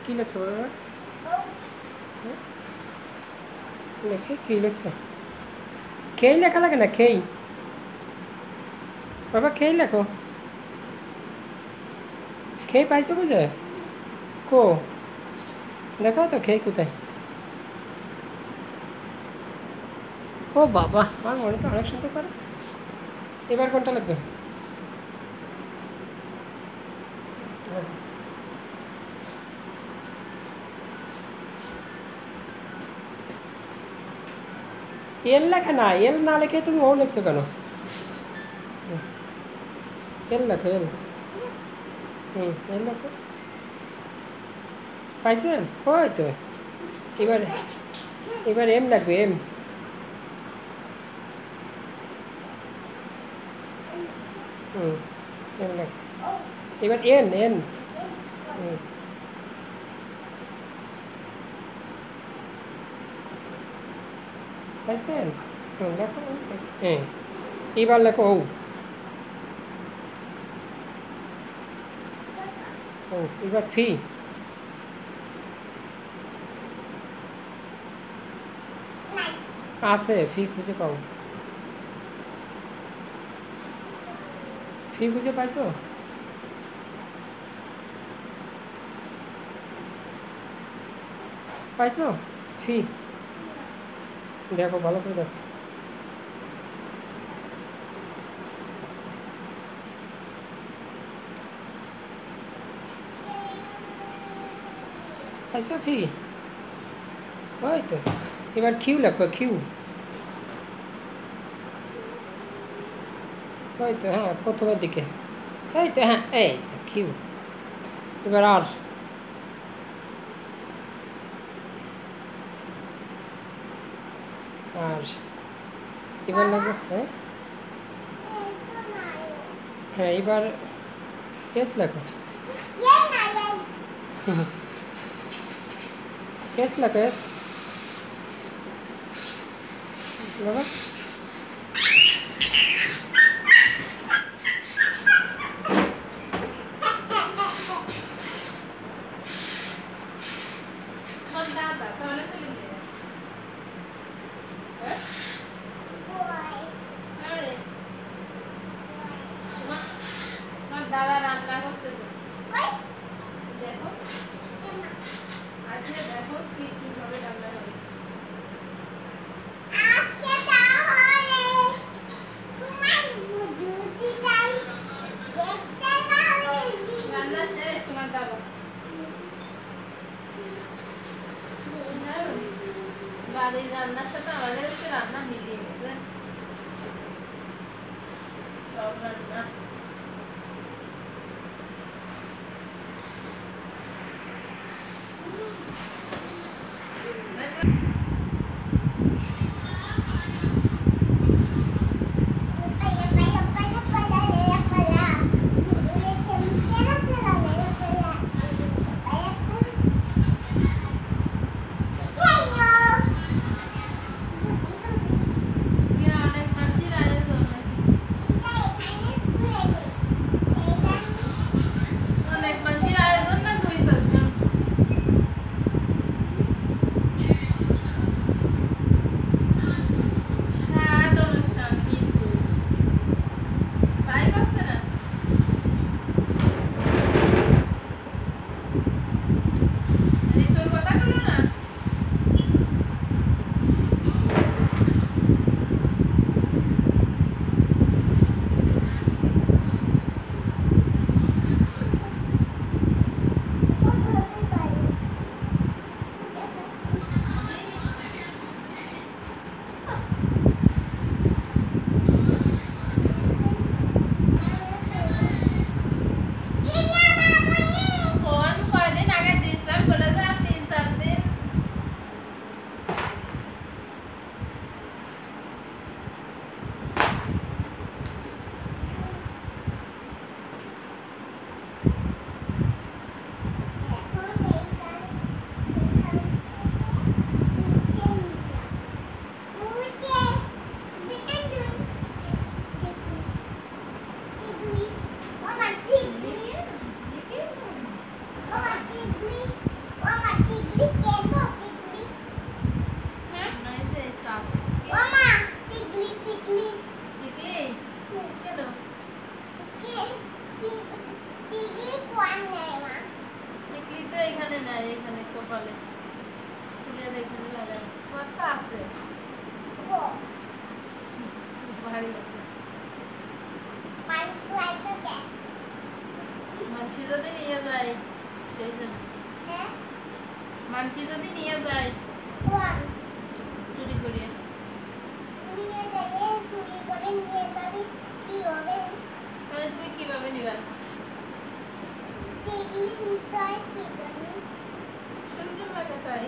কি লেখছো বাবা? লেখে কি লেখছো? খেই লেখা লাগে না, খেই বাবা, খেই লেখো। খেই পাইছো বুঝে? কো দেখো তো খেই কোথায়? ও বাবা, আমার মনে তো অনেক শুনতে পারে। এবার কোনটা লাগবে? এল লেখা না, এল না লেখে তুমি ও লিখছো কেন? এল লেখো, এল। এল লেখো। পাইছো এল? ওই তো। এবার এবার এম লাগবে, এম। এম লাগবে। এবার এন, এন। পাইছো এল? লেখো। হ্যাঁ, এবার লেখো ও। ও এবার ফি। আছে, ফি খুঁজে পাও। ফি খুঁজে পাইছো? পাইছো ফি? দেখো ভালো করে দেখো। পাইছো ফি? ওই তো। এবার কিউ লেখো, কিউ। ওই তো, হ্যাঁ, প্রথমের দিকে। এই তো, হ্যাঁ, এই তো কিউ। এবার আর। আর এবার লাগবে, হ্যাঁ। হ্যাঁ, এবার এস লেখো। এস লেখো, এস। বাবা, দাদা রান্না করতেছে, দেখো আজকে, দেখো কিভাবে রান্না হবে। রান্না শেষ তোমার দাদা। বাড়ির রান্নার সাথে আমাদের হচ্ছে রান্না মিলিয়ে গেছে, সব রান্না। অনেক মানুষই রাজে তো নাই এখানে কপালে চুলের এখানে লাগাই কত আছে ভারী আছে মানসি যদি নিয়ে যায় সেই জন্য মানসি যদি নিয়ে যায় চুরি করিয়ে তাহলে তুমি কিভাবে নিবা সুন্দর লাগে তাই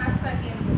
আচ্ছা কিনবো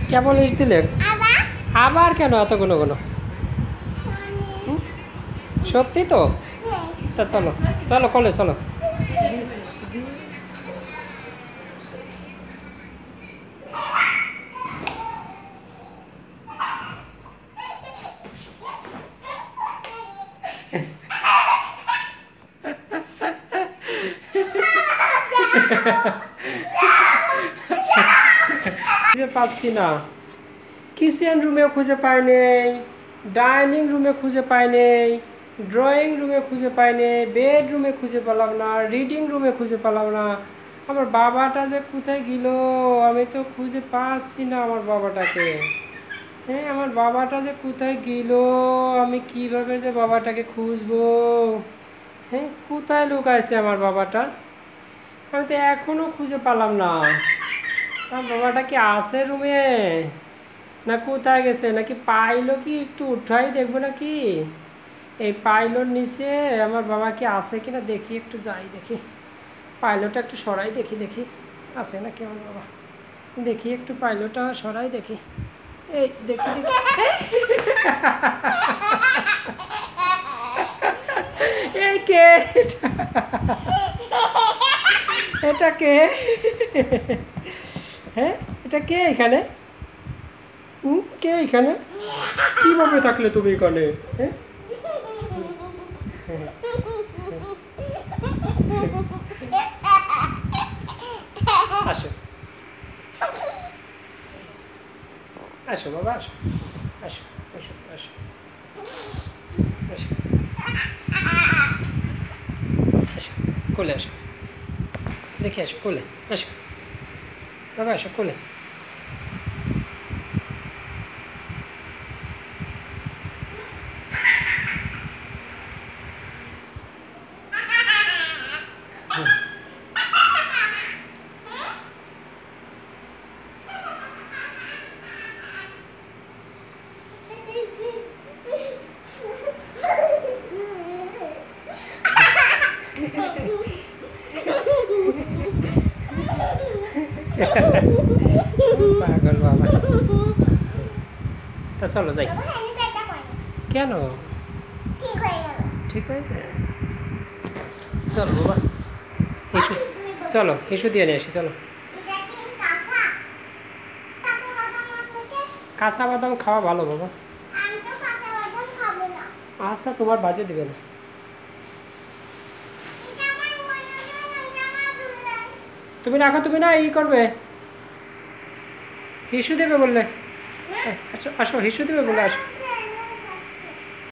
কেমন ইস দিলে আবার কেন এত গুলো গুলো সত্যি তো তা চলো চলো কলে চলো খুঁজে পাচ্ছি না কিচেন রুমে খুঁজে পাই নেই ডাইনিং রুমে খুঁজে পাই নেই ড্রয়িং রুমে খুঁজে পাই নেই বেডরুমে খুঁজে পেলাম না রিডিং রুমে খুঁজে পেলাম না আমার বাবাটা যে কোথায় গেল আমি তো খুঁজে পাচ্ছি না আমার বাবাটাকে হ্যাঁ আমার বাবাটা যে কোথায় গেল আমি কিভাবে যে বাবাটাকে খুঁজবো হ্যাঁ কোথায় লুকাইছে আমার বাবাটা আমি তো এখনো খুঁজে পেলাম না আমার বাবাটা কি আছে রুমে না কোথায় গেছে নাকি পাইলো কি একটু উঠাই দেখবো নাকি এই পাইলোর নিচে আমার বাবা কি আছে কিনা দেখি একটু যাই দেখি পাইলোটা একটু সরাই দেখি দেখি আছে নাকি আমার বাবা দেখি একটু পাইলোটা সরাই দেখি এই দেখি দেখি এই কে এটা কে হ্যাঁ এটা কে এখানে কে এখানে কিভাবে থাকলে তুমি এখানে হ্যাঁ আসো আসো বাবা আসো আসো আসো আসো আসো আসো কোলে আসো দেখি আসো কোলে আসো বাবা আসো কোলে পাগল বাবা তা চলো যাই কেন ঠিক হয়েছে চলো বাবা হিসু চলো হিসু দিয়ে নিয়ে আসি চলো কাঁচা বাদাম খাওয়া ভালো বাবা আচ্ছা তোমার বাজে দিবে না তুমি রাখো তুমি না ই করবে হিসু দেবে বললে আসো আসো হিসু দেবে বলে আসো